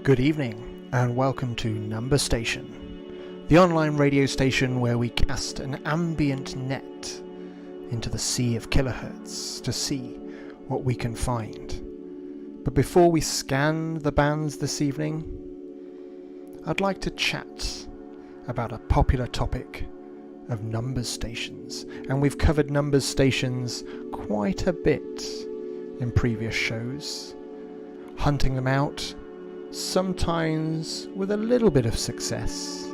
Good evening and welcome to Number Station, the online radio station where we cast an ambient net into the sea of kilohertz to see what we can find. But before we scan the bands this evening, I'd like to chat about a popular topic of numbers stations, and we've covered numbers stations quite a bit in previous shows, hunting them out, sometimes with a little bit of success,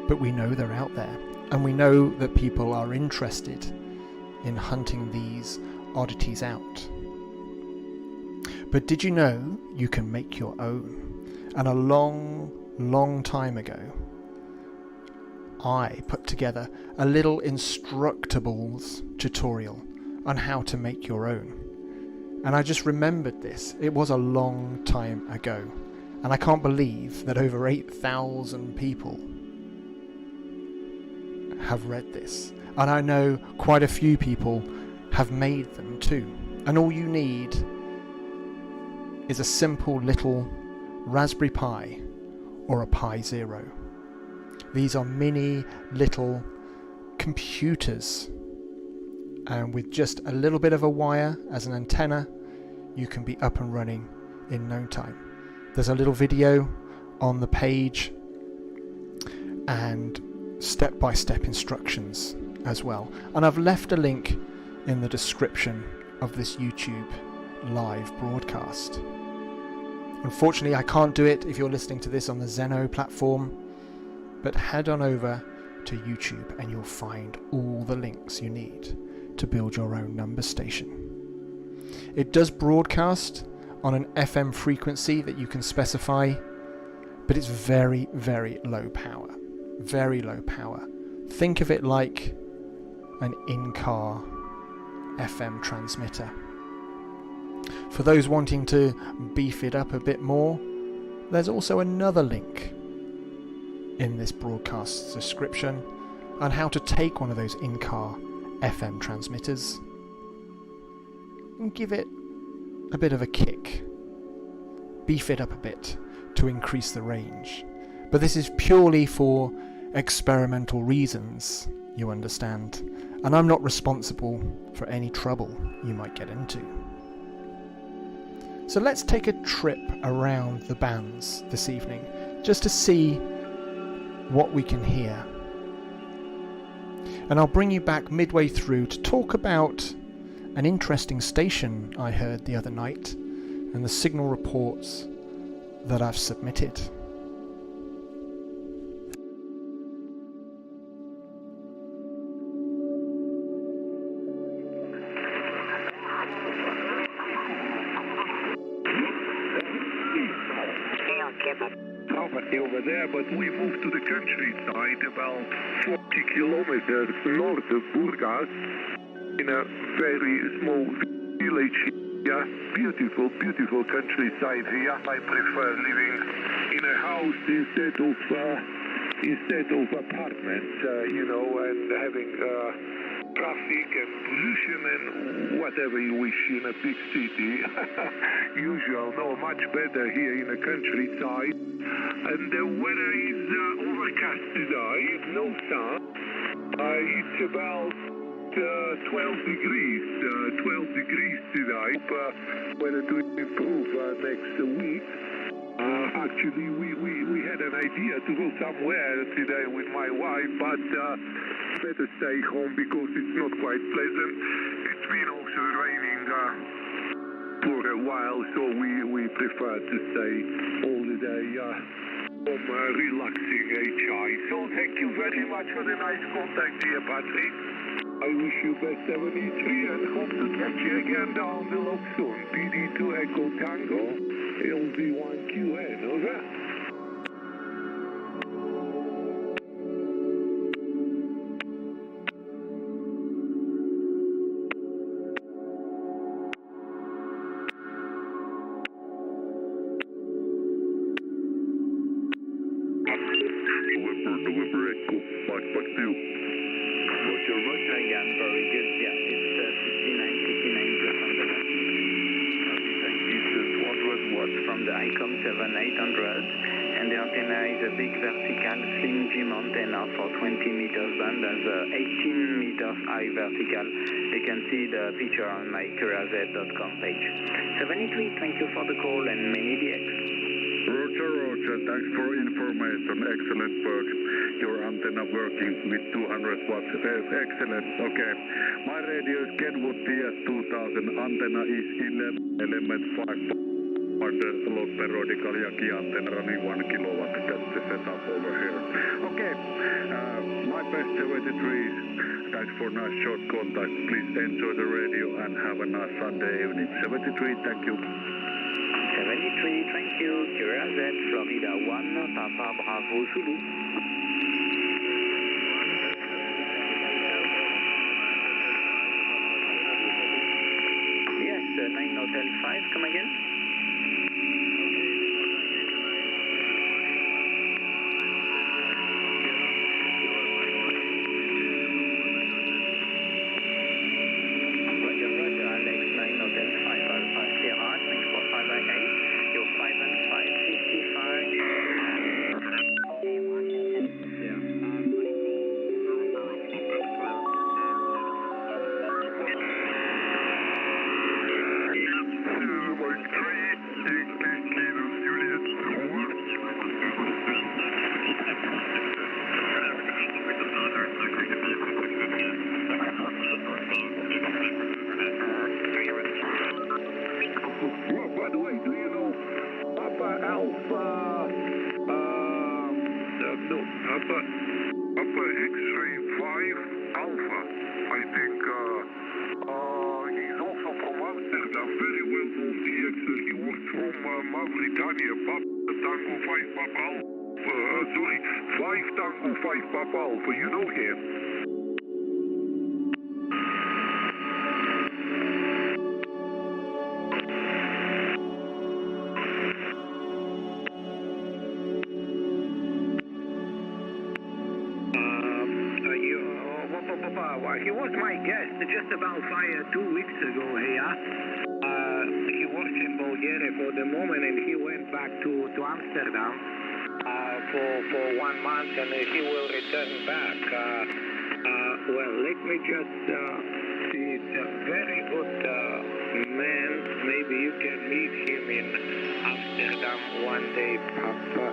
but we know they're out there, and we know that people are interested in hunting these oddities out. But did you know you can make your own? And a long time ago, I put together a little Instructables tutorial on how to make your own. And I just remembered this. It was a long time ago. And I can't believe that over 8,000 people have read this. And I know quite a few people have made them too. And all you need is a simple little Raspberry Pi or a Pi Zero. These are mini little computers, and with just a little bit of a wire as an antenna, you can be up and running in no time. There's a little video on the page and step-by-step instructions as well. And I've left a link in the description of this YouTube live broadcast. Unfortunately, I can't do it if you're listening to this on the Zeno platform, but head on over to YouTube and you'll find all the links you need to build your own number station. It does broadcast on an FM frequency that you can specify, but it's very, very low power. Very low power. Think of it like an in-car FM transmitter. For those wanting to beef it up a bit more, there's also another link in this broadcast's description on how to take one of those in-car FM transmitters and give it a bit of a kick, beef it up a bit to increase the range. But this is purely for experimental reasons, you understand, and I'm not responsible for any trouble you might get into. So let's take a trip around the bands this evening just to see what we can hear. And I'll bring you back midway through to talk about an interesting station I heard the other night and the signal reports that I've submitted. Over there, but we moved to the countryside about 40 kilometers north of Burgas in a very small village here. Beautiful countryside here. I prefer living in a house instead of apartments, and having traffic and pollution and whatever you wish in a big city. Usual, no, much better here in the countryside. And the weather is overcast today, no sun. It's about 12 degrees today. Weather to improve next week. Actually, we had an idea to go somewhere today with my wife, but better stay home because it's not quite pleasant. It's been also raining for a while, so we prefer to stay all the day home relaxing HI. So thank you very much for the nice contact here, Patrick. I wish you best 73 and hope to catch you again down the lock soon. PD2 Echo Tango, LV1QN, over. November Echo, Mike 2. Roger, yeah, very good, yeah, it's 59 just under that. It's 200 watts. from the ICOM 7800, and the antenna is a big vertical slim beam antenna for 20 meters band and 18 meters high vertical. You can see the picture on my curiouset.com page. 73, thank you for the call and many DX. Roger, thanks for information. Excellent work. Your antenna working with 200 watts. Excellent. Okay. My radio is Kenwood TS2000. Antenna is 11 element 5 log periodical Yaki antenna running 1 kilowatt. That's the setup over here. Okay. My best 73. Thanks for nice short contact. Please enjoy the radio and have a nice Sunday evening. 73, thank you. 73, thank you. Curiouset, Florida 1, Papa Bravo Zulu. Yes, 9 Hotel 5, come again? Roger, Alex 9 Hotel 5 Alpha Sierra, 645 by 8. You're 5 and 5, 55. By the way, do you know Papa Alpha, Papa X-ray 5 Alpha? I think he's also from Amsterdam, very well known DX. He was from Mauritania, Papa Tango 5 Papa Alpha, 5 Tango 5 Papa Alpha, you know him? He was my guest just about 2 weeks ago here. He was in Bulgaria for the moment and he went back to Amsterdam for 1 month and he will return back. Well, let me just he's a very good man. Maybe you can meet him in Amsterdam one day, Papa.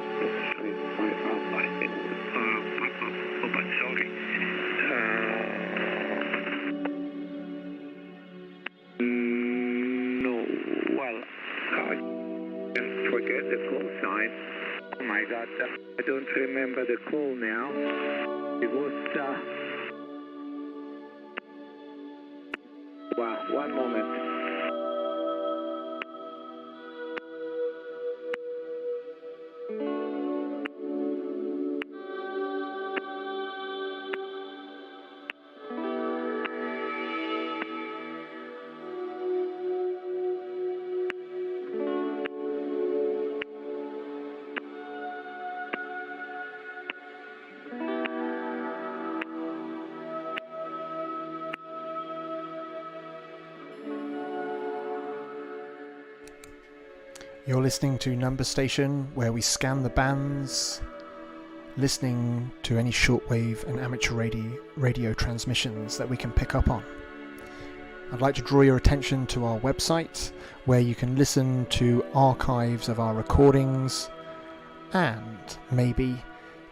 Sorry. No, well, I can forget the call sign. Oh my God, I don't remember the call now. It was, well, one moment. You're listening to Number Station, where we scan the bands, listening to any shortwave and amateur radio transmissions that we can pick up on. I'd like to draw your attention to our website, where you can listen to archives of our recordings and maybe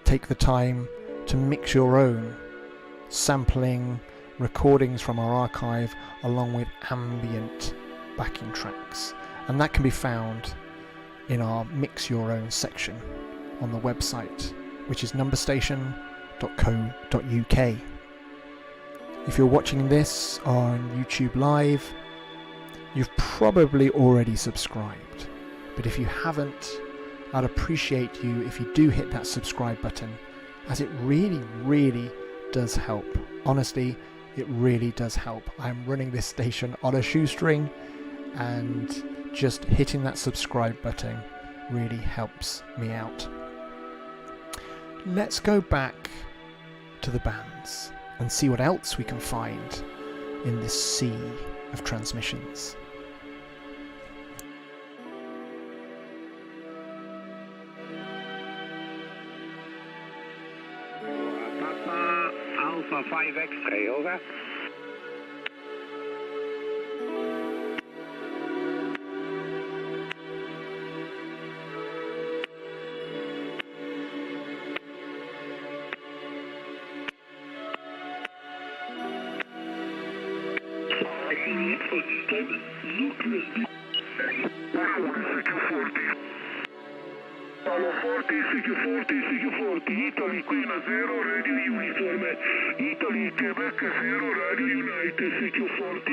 take the time to mix your own sampling recordings from our archive along with ambient backing tracks. And that can be found in our Mix Your Own section on the website, which is numberstation.co.uk. If you're watching this on YouTube Live, you've probably already subscribed. But if you haven't, I'd appreciate you if you do hit that subscribe button, as it really, really does help. Honestly, it really does help. I'm running this station on a shoestring, and just hitting that subscribe button really helps me out. Let's go back to the bands and see what else we can find in this sea of transmissions. Alpha 5 X-ray, over. CQ40, Italy, Queen 0, Radio Uniforme, Italy, Quebec 0, Radio United, CQ40.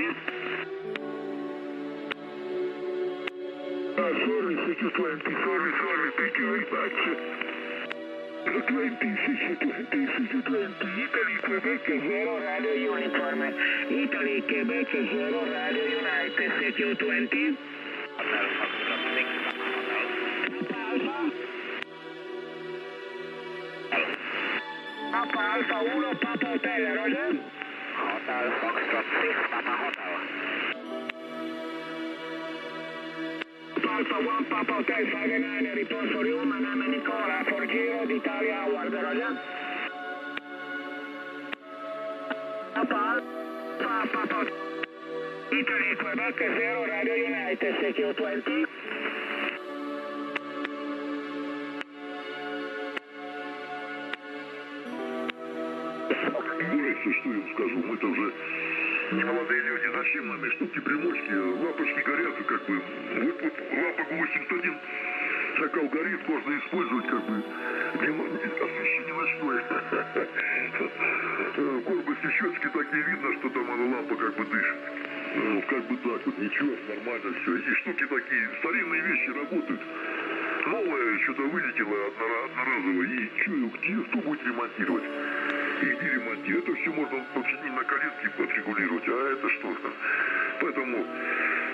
Sorry, CQ20, sorry, thank you very much. 20, CQ20, Italy, Quebec 0, Radio Uniforme, Italy, Quebec 0, Radio United, CQ20. Papa Alpha 1, Papa Hotel, Roger. Hotel Foxtrot 6, Papa Hotel. Alpha 1, Papa Hotel 59, report for you, my name is Nicola, for Giro d'Italia, Howard, Roger. Papa Alpha, Papa Italy, Quebec 0, Radio United, CQ20. Что я скажу, мы-то уже не молодые люди, зачем нам штуки, примочки, лампочки горят, как бы, вот лампа 81, так алгоритм можно использовать, как бы, освещение ночное. В корпусе щетки так не видно, что там она лампа как бы дышит. Ну, как бы так вот, ничего, нормально все. Эти штуки такие, старинные вещи работают. Новое что-то вылетело одноразово, и кто будет ремонтировать? Иди ремонтируй. Это все можно починить на коленке отрегулировать, а это что? Поэтому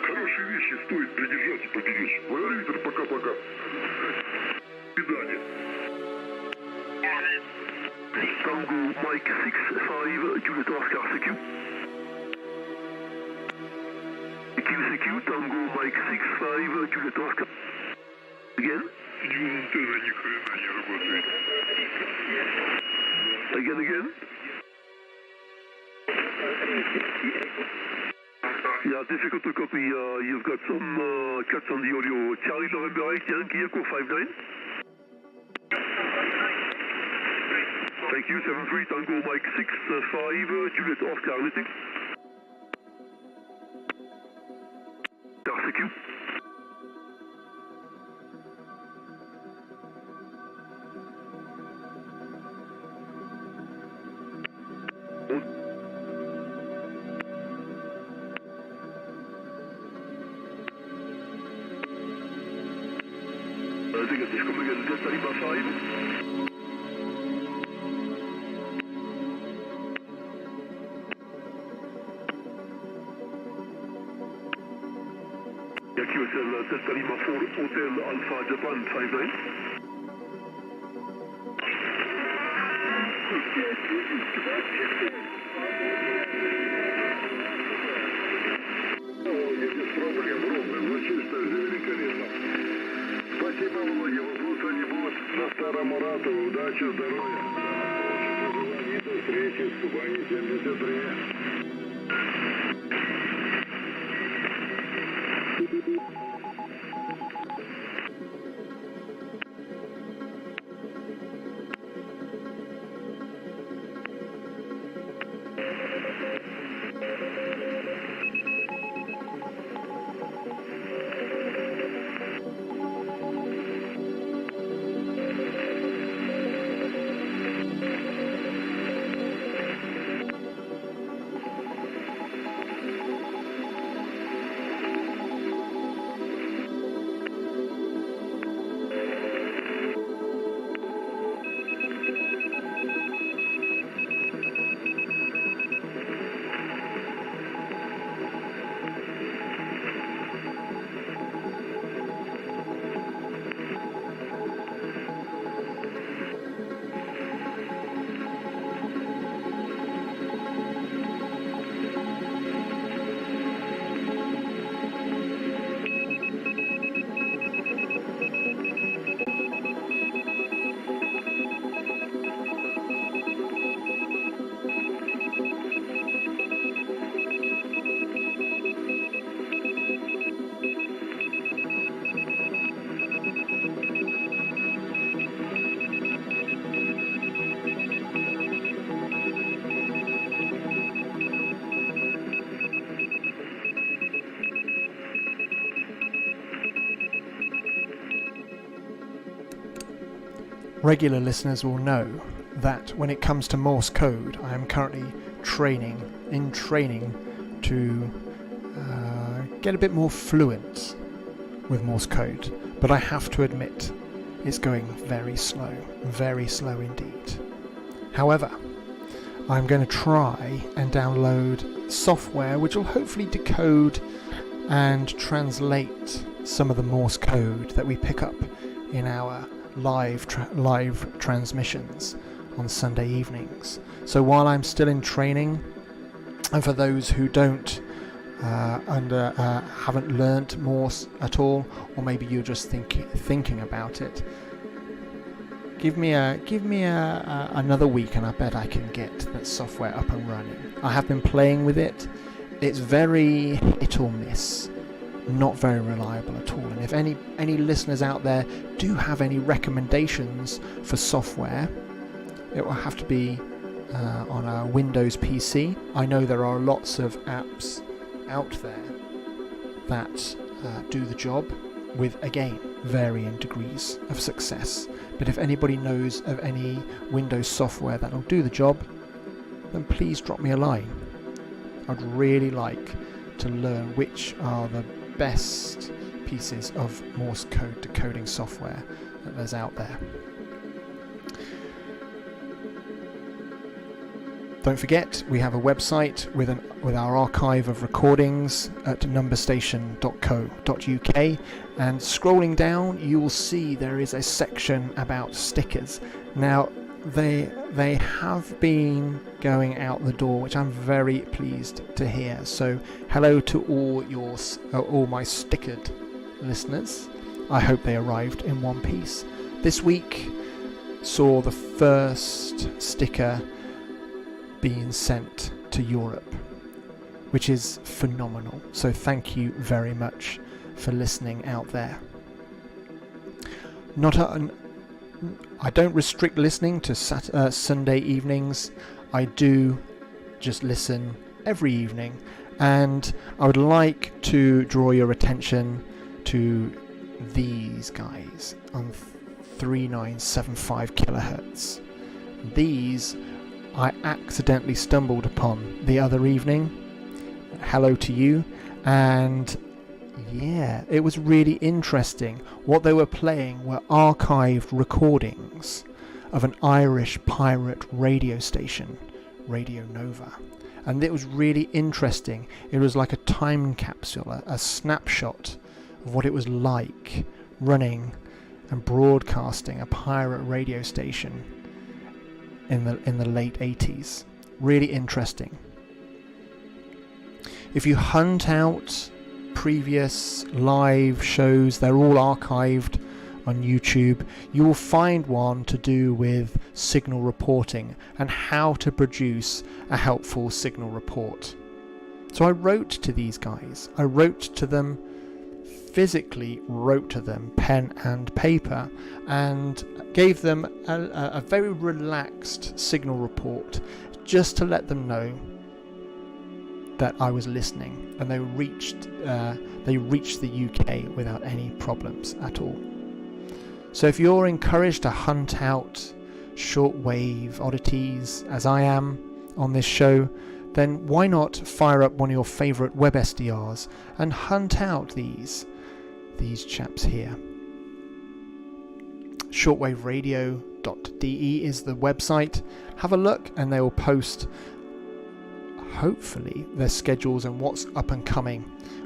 хорошие вещи стоит придержать и поберечь. Лояль Виктор, пока-пока. До свидания. Tango Mike 6-5, Juliet Oscar, CQ. CQ, Tango Mike 6-5, Juliet Oscar. Again? Антенна ни хрена не работает. Again? Yeah, difficult to copy. You've got some cuts on the audio. Charlie November 8, Yankee Echo 59. Thank you, 73 Tango Mike 6-5, Juliet Oscar, anything? CQ. Negative, come again, Delta Lima 5. Yankee Hotel, Delta Lima 4, Hotel Alpha Japan 59. Без проблем, ровно, ну чисто, великолепно. Спасибо, Володя, вопроса не будет. На Старом Урату, удачи, здоровья. До встречи в Кубани 73. regular listeners will know that when it comes to Morse code, I am currently training to get a bit more fluent with Morse code. But I have to admit, it's going very slow indeed. However, I'm going to try and download software which will hopefully decode and translate some of the Morse code that we pick up in our live transmissions on Sunday evenings. So while I'm still in training, and for those who haven't learnt Morse at all, or maybe you're just thinking about it, give me another week, and I bet I can get that software up and running. I have been playing with it. It's very hit or miss, not very reliable at all. And if any listeners out there do have any recommendations for software, it will have to be on a Windows PC. I know there are lots of apps out there that do the job with, again, varying degrees of success. But if anybody knows of any Windows software that will do the job, then please drop me a line. I'd really like to learn which are the best pieces of Morse code decoding software that there's out there. Don't forget, we have a website with our archive of recordings at numberstation.co.uk, and scrolling down you will see there is a section about stickers. Now they have been going out the door, which I'm very pleased to hear. So hello to all my stickered listeners. I hope they arrived in one piece. This week saw the first sticker being sent to Europe, which is phenomenal. So thank you very much for listening out there. I don't restrict listening to Sunday evenings. I do just listen every evening, and I would like to draw your attention to these guys on 3975 kilohertz. These I accidentally stumbled upon the other evening. Hello to you. And yeah, it was really interesting. What they were playing were archived recordings of an Irish pirate radio station, Radio Nova. And it was really interesting. It was like a time capsule, a snapshot of what it was like running and broadcasting a pirate radio station in the late 80s. Really interesting. If you hunt out previous live shows, they're all archived on YouTube, you will find one to do with signal reporting and how to produce a helpful signal report. So I wrote to these guys. I physically wrote to them, pen and paper, and gave them a very relaxed signal report, just to let them know that I was listening, and they reached the UK without any problems at all. So if you're encouraged to hunt out shortwave oddities, as I am on this show, then why not fire up one of your favourite web SDRs and hunt out these chaps here. Shortwaveradio.de is the website. Have a look, and they will post, hopefully, their schedules and what's up and coming,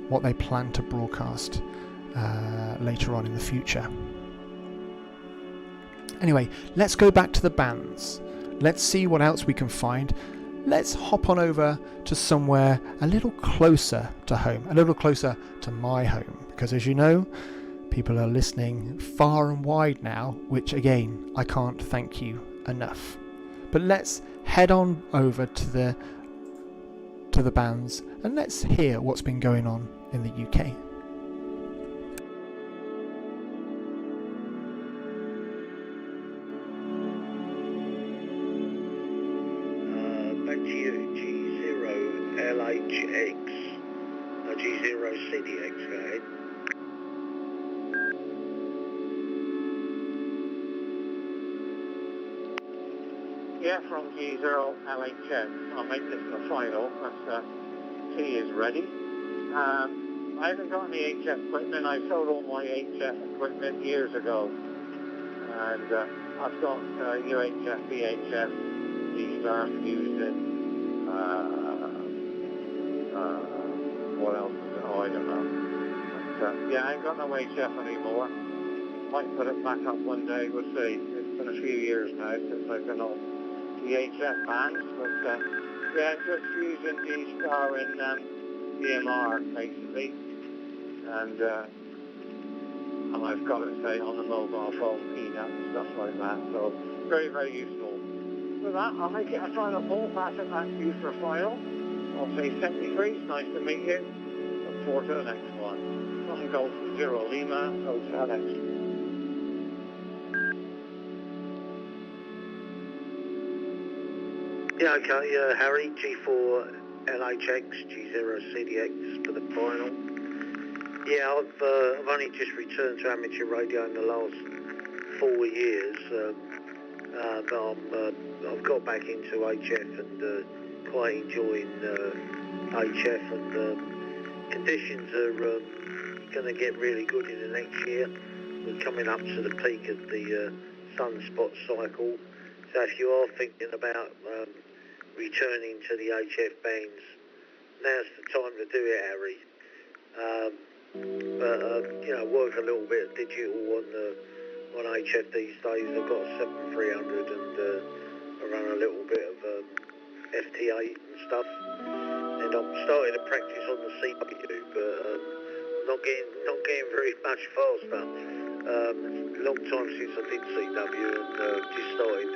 what they plan to broadcast later on in the future. Anyway, let's go back to the bands. Let's see what else we can find. Let's hop on over to somewhere a little closer to home, a little closer to my home, because as you know, people are listening far and wide now, which again, I can't thank you enough. But let's head on over to the bands, and let's hear what's been going on in the UK. Back to you, G0LHX, G0CDX, go ahead. Yeah, from G0 LHS. I'll make this the final. That's, T is ready. I haven't got any HF equipment. I sold all my HF equipment years ago. And I've got UHF, VHF, D-Star Fusion, what else is it? Oh, I don't know. But, yeah, I ain't got no HF anymore. Might put it back up one day, we'll see. It's been a few years now since I've been on the HF bands, but yeah, just using D-Star in EMR, basically. And I've got to say on the mobile phone, peanut and stuff like that, so very, very useful. With that, I'll make it a final call, pass it back to you for a final. I'll say 73, nice to meet you. Look forward to the next one. From Golf 0 Lima, Hotel X. Yeah, okay, Harry, G4 LHX, G0 CDX for the final. Yeah, I've only just returned to amateur radio in the last 4 years, but I've got back into HF and quite enjoying HF, and conditions are going to get really good in the next year. We're coming up to the peak of the sunspot cycle, so if you are thinking about returning to the HF bands, now's the time to do it, Harry. But you know, work a little bit of digital on HF these days. I've got a 7300 and I run a little bit of FT8 and stuff. And I'm starting to practice on the CPU, but not getting very much faster. Long time since I did CW, and just started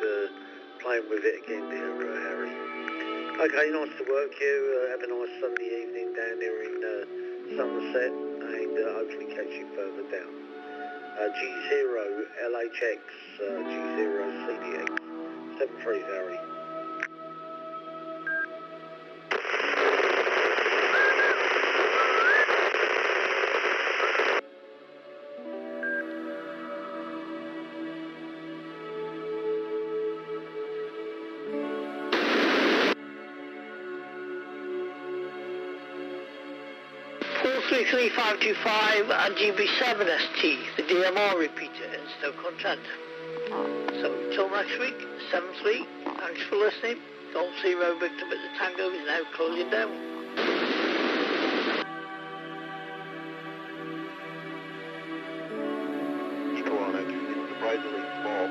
playing with it again there, Harry. Okay, nice to work you. Have a nice Sunday evening down there in Somerset, and hopefully catch you further down. G0 LHX, G0 CDX, 73 Harry. Three 525 and GB7ST, the DMR repeater, and no contact. So until next week, 7-3, thanks for listening. Golf 0 Victor at the Tango is now closing down. Eco on it, it's surprisingly small.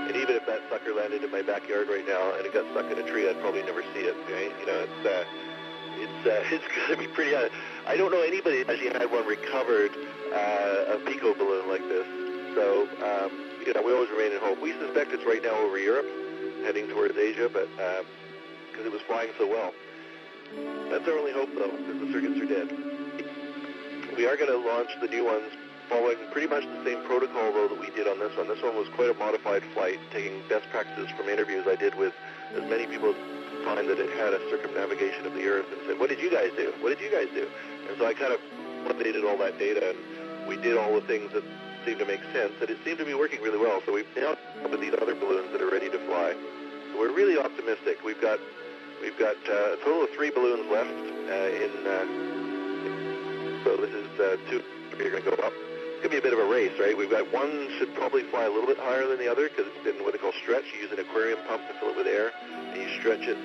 And even if that sucker landed in my backyard right now and it got stuck in a tree, I'd probably never see it, right? You know, it's going to be pretty... I don't know anybody that actually had one recovered, a Pico balloon like this. So, you know, we always remain in hope. We suspect it's right now over Europe, heading towards Asia, but because it was flying so well. That's our only hope, though, because the circuits are dead. We are going to launch the new ones following pretty much the same protocol, though, that we did on this one. This one was quite a modified flight, taking best practices from interviews I did with as many people as find that it had a circumnavigation of the Earth, and said, what did you guys do? What did you guys do? And so I kind of updated all that data, and we did all the things that seemed to make sense, and it seemed to be working really well. So we've now come up with these other balloons that are ready to fly. So we're really optimistic. We've got a total of 3 balloons left so this is 2 are going to go up. It's going to be a bit of a race, right? We've got one should probably fly a little bit higher than the other because it's been what they call stretch. You use an aquarium pump to fill it with air, and you stretch it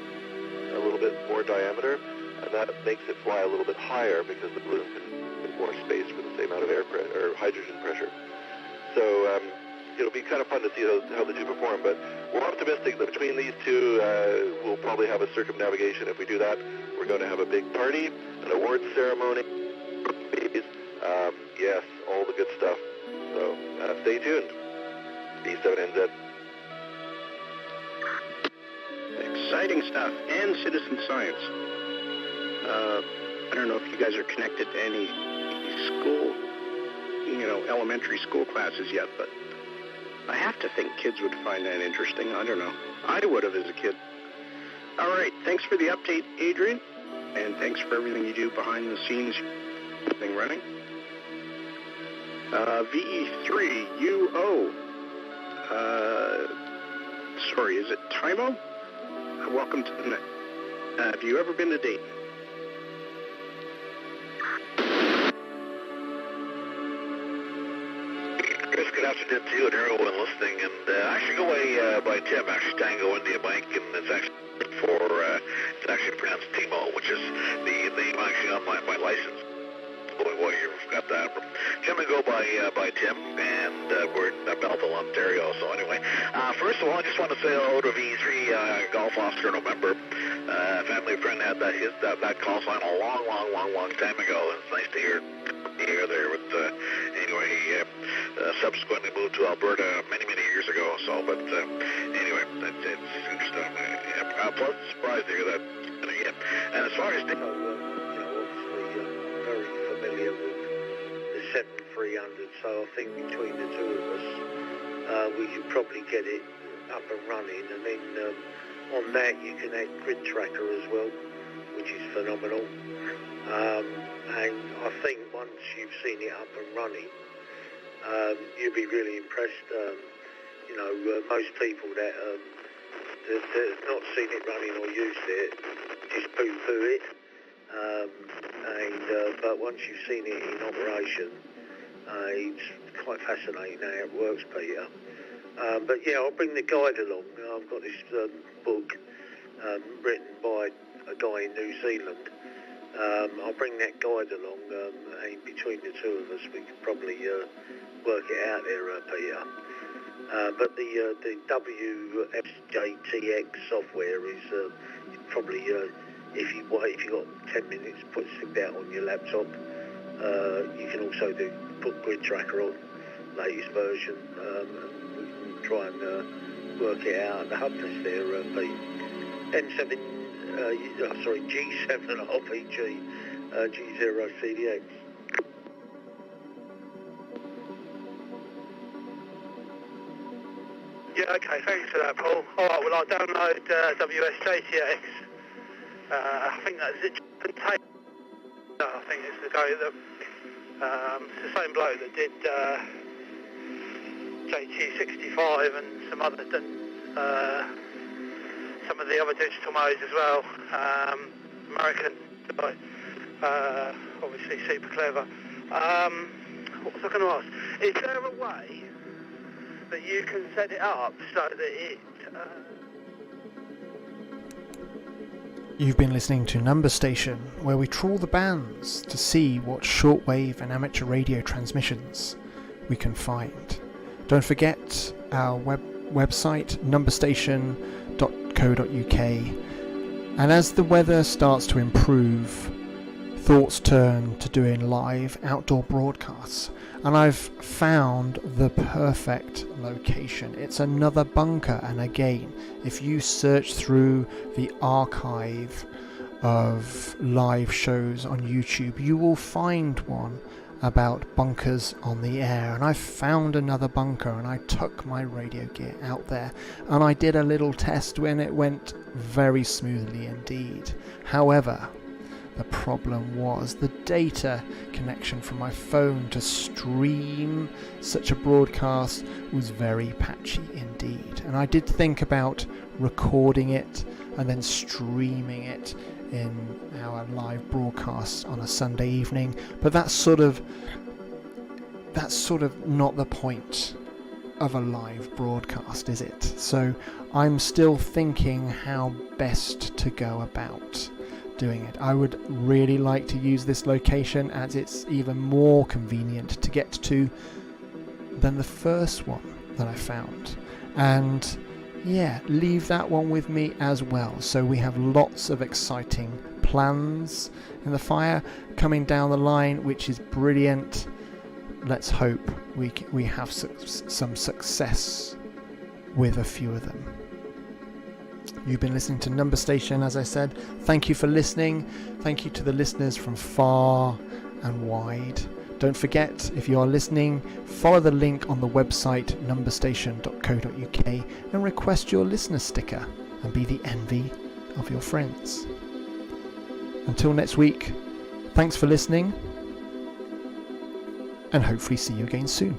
a little bit more diameter, and that makes it fly a little bit higher because the balloon can get more space for the same amount of air pressure or hydrogen pressure. So it'll be kind of fun to see how the two perform, but we're optimistic that between these two, we'll probably have a circumnavigation. If we do that, we're going to have a big party, an awards ceremony, yes, all the good stuff. So stay tuned. B7NZ. Exciting stuff, and citizen science. I don't know if you guys are connected to any school, elementary school classes yet, but I have to think kids would find that interesting. I don't know. I would have as a kid. All right, thanks for the update, Adrian, and thanks for everything you do behind the scenes. Thing running. VE3UO. Sorry, is it Timo? welcome to the net. Have you ever been to Dayton? Chris, good afternoon to you and everyone listening. And I should go by Tim, actually Tango India Mike, and it's actually it's actually pronounced Timo, which is the name actually on my license. Boy, you've got that. Tim and go by Tim, and we're in Belleville, Ontario. So anyway, first of all, I just want to say hello to V3 Golf Officer November. Family friend had that call sign a long time ago. It's nice to hear there. But anyway, he subsequently moved to Alberta many years ago. So, but anyway, it's just a pleasant surprise to hear that. And as far as obviously, very familiar with the 7300, so I think between the two of us, we could probably get it up and running, and then on that you can add Grid Tracker as well, which is phenomenal. And I think once you've seen it up and running, you'll be really impressed. Most people that have not seen it running or used it just poo-poo it. But once you've seen it in operation, it's quite fascinating how it works, Peter. But yeah, I'll bring the guide along. I've got this book written by a guy in New Zealand. I'll bring that guide along, and between the two of us, we could probably work it out there, Peter. But the WSJTX software is probably, if you got 10 minutes, stick that on your laptop. You can also put Grid Tracker on, latest version, and we can try and work it out. The hub is there, G7 RPG G0 CDX. Yeah, okay, thanks for that, Paul. Alright, well, I'll download WSJTX. I think that's it. I think it's the guy that, it's the same bloke that did JT65 and some of the other digital modes as well. American guy, obviously super clever. What was I going to ask? Is there a way that you can set it up so that it... You've been listening to Number Station, where we trawl the bands to see what shortwave and amateur radio transmissions we can find. Don't forget our website, numberstation.co.uk. And as the weather starts to improve, thoughts turn to doing live outdoor broadcasts. And I've found the perfect location. It's another bunker, and again, if you search through the archive of live shows on YouTube, you will find one about bunkers on the air. And I found another bunker, and I took my radio gear out there and I did a little test when it went very smoothly indeed. However, the problem was the data connection from my phone to stream such a broadcast was very patchy indeed. And I did think about recording it and then streaming it in our live broadcast on a Sunday evening, but that's sort of not the point of a live broadcast, is it? So I'm still thinking how best to go about doing it. I would really like to use this location as it's even more convenient to get to than the first one that I found. And yeah, leave that one with me as well. So we have lots of exciting plans in the fire coming down the line, which is brilliant. Let's hope we have some success with a few of them. You've been listening to Number Station, as I said. Thank you for listening. Thank you to the listeners from far and wide. Don't forget, if you are listening, follow the link on the website numberstation.co.uk and request your listener sticker and be the envy of your friends. Until next week, thanks for listening and hopefully see you again soon.